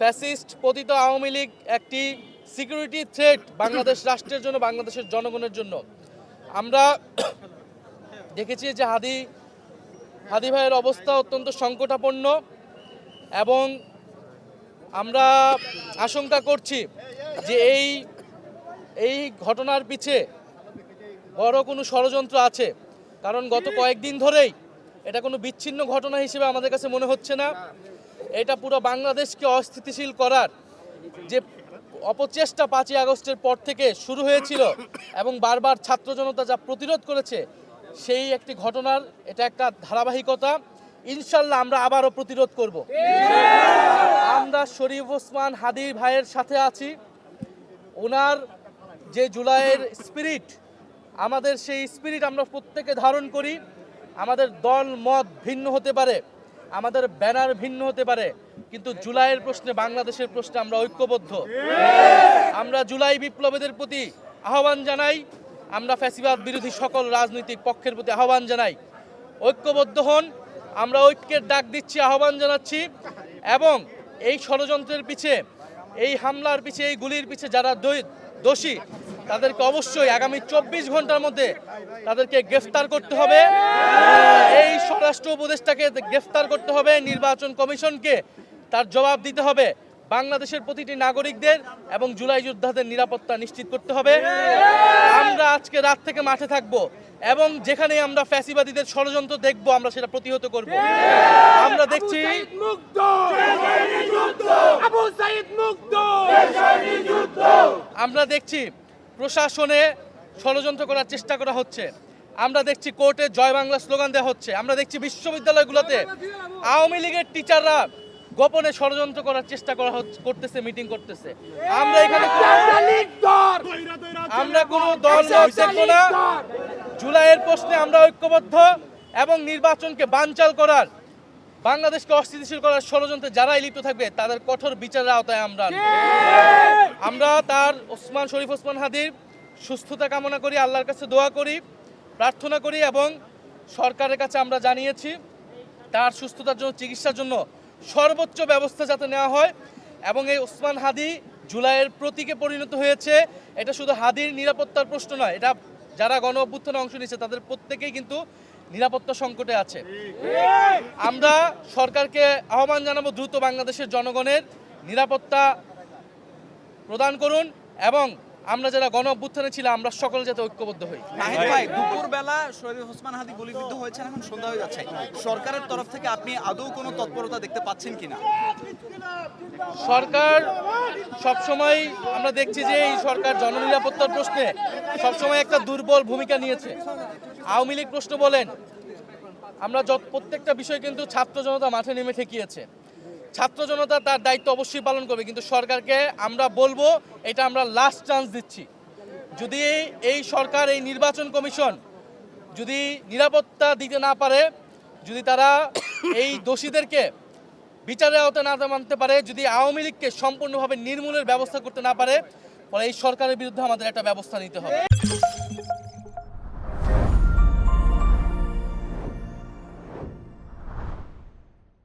Fascist পতিত আওয়ামী লীগ একটি security threat Bangladesh রাষ্ট্রের জন্য, বাংলাদেশের জনগণের জন্য। আমরা দেখেছি যে হাদি ভাইয়ের অবস্থা অত্যন্ত সংকটাপন্ন এবং আমরা আশঙ্কা করছি যে এই ঘটনার পিছে বড় কোনো ষড়যন্ত্র আছে। কারণ গত কয়েকদিন ধরেই এটা কোনো বিচ্ছিন্ন ঘটনা হিসেবে আমাদের কাছে মনে হচ্ছে না। এটা পুরো বাংলাদেশকে অস্থিতিশীল করার যে অপচেষ্টা 5ই আগস্টের পর থেকে শুরু হয়েছিল এবং বারবার ছাত্র জনতা যা প্রতিরোধ করেছে, সেই একটি ঘটনার এটা একটা ধারাবাহিকতা। ইনশাল্লাহ আমরা আবারও প্রতিরোধ করব। আমরা শরীফ ওসমান হাদি ভাইয়ের সাথে আছি। ওনার যে জুলাইয়ের স্পিরিট, আমাদের সেই স্পিরিট আমরা প্রত্যেকে ধারণ করি। আমাদের দল মত ভিন্ন হতে পারে, আমাদের ব্যানার ভিন্ন হতে পারে, কিন্তু জুলাইয়ের প্রশ্নে, বাংলাদেশের প্রশ্নে আমরা ঐক্যবদ্ধ। আমরা জুলাই বিপ্লবীদের প্রতি আহ্বান জানাই, আমরা ফ্যাসিবাদ বিরোধী সকল রাজনৈতিক পক্ষের প্রতি আহ্বান জানাই, ঐক্যবদ্ধ হন। আমরা ঐক্যের ডাক দিচ্ছি, আহ্বান জানাচ্ছি এবং এই ষড়যন্ত্রের পিছে, এই হামলার পিছে, এই গুলির পিছে যারা দোষী তাদেরকে অবশ্যই আগামী 24 ঘন্টার মধ্যে তাদেরকে গ্রেফতার করতে হবে। এই স্বরাষ্ট্র উপদেষ্টাকে গ্রেফতার করতে হবে, নির্বাচন কমিশনকে তার জবাব দিতে হবে, বাংলাদেশের প্রতিটি নাগরিকদের এবং জুলাই যোদ্ধাদের নিরাপত্তা নিশ্চিত করতে হবে। আমরা আজকে রাত থেকে মাঠে থাকব এবং যেখানে আমরা ফ্যাসিবাদীদের ষড়যন্ত্র দেখব, আমরা সেটা প্রতিহত করব। আমরা দেখছি প্রশাসনে ষড়যন্ত্র করার চেষ্টা করা হচ্ছে। আমরা দেখছি কোর্টে জয় বাংলা স্লোগান দেওয়া হচ্ছে। আমরা দেখছি বিশ্ববিদ্যালয়গুলোতে আওয়ামী লীগের টিচাররা গোপনে ষড়যন্ত্র করার চেষ্টা করতেছে, মিটিং করতেছে। আমরা এখানে কোনো দল দেখবো না। জুলাইয়ের প্রশ্নে আমরা ঐক্যবদ্ধ এবং নির্বাচনকে বানচাল করার, বাংলাদেশকে অস্থিতিশীল করার ষড়যন্ত্রে যারাই লিপ্ত থাকবে তাদের কঠোর বিচারের আওতায় আমরা তার শরীফ ওসমান হাদির সুস্থতা কামনা করি, আল্লাহর কাছে দোয়া করি, প্রার্থনা করি এবং সরকারের কাছে আমরা জানিয়েছি তার সুস্থতার জন্য, চিকিৎসার জন্য সর্বোচ্চ ব্যবস্থা যাতে নেওয়া হয়। এবং এই ওসমান হাদি জুলাইয়ের প্রতীকে পরিণত হয়েছে। এটা শুধু হাদির নিরাপত্তার প্রশ্ন নয়, এটা যারা গণ অভ্যুত্থানে অংশ নিয়েছে তাদের প্রত্যেকেই কিন্তু নিরাপত্তা সংকটে আছে। আমরা সরকারকে আহ্বান জানাবো, দ্রুত বাংলাদেশের জনগণের নিরাপত্তা প্রদান করুন এবং আমরা যারা গণ অভ্যুত্থানে ছিলাম আমরা সকলে যাতে ঐক্যবদ্ধ হই। নাহিদ ভাই, দুপুরবেলা শরীফ ওসমান হাদি গুলিবিদ্ধ হয়েছেন, এখন সন্ধ্যা হয়ে যাচ্ছে। সরকারের তরফ থেকে আপনি আদৌ কোনো তৎপরতা দেখতে পাচ্ছেন কিনা? সরকার সবসময়, আমরা দেখছি যে এই সরকার জননিরাপত্তার প্রশ্নে সবসময় একটা দুর্বল ভূমিকা নিয়েছে। আওয়ামী লীগ প্রশ্ন বলেন, আমরা প্রত্যেকটা বিষয় কিন্তু ছাত্র জনতা মাঠে নেমে ঠেকিয়েছে। ছাত্র জনতা তার দায়িত্ব অবশ্যই পালন করবে, কিন্তু সরকারকে আমরা বলবো এটা আমরা লাস্ট চান্স দিচ্ছি। যদি এই সরকার, এই নির্বাচন কমিশন যদি নিরাপত্তা দিতে না পারে, যদি তারা এই দোষীদেরকে বিচারের আওতায় না মানতে পারে, যদি আওয়ামী লীগকে সম্পূর্ণভাবে নির্মূলের ব্যবস্থা করতে না পারে, ফলে এই সরকারের বিরুদ্ধে আমাদের একটা ব্যবস্থা নিতে হবে।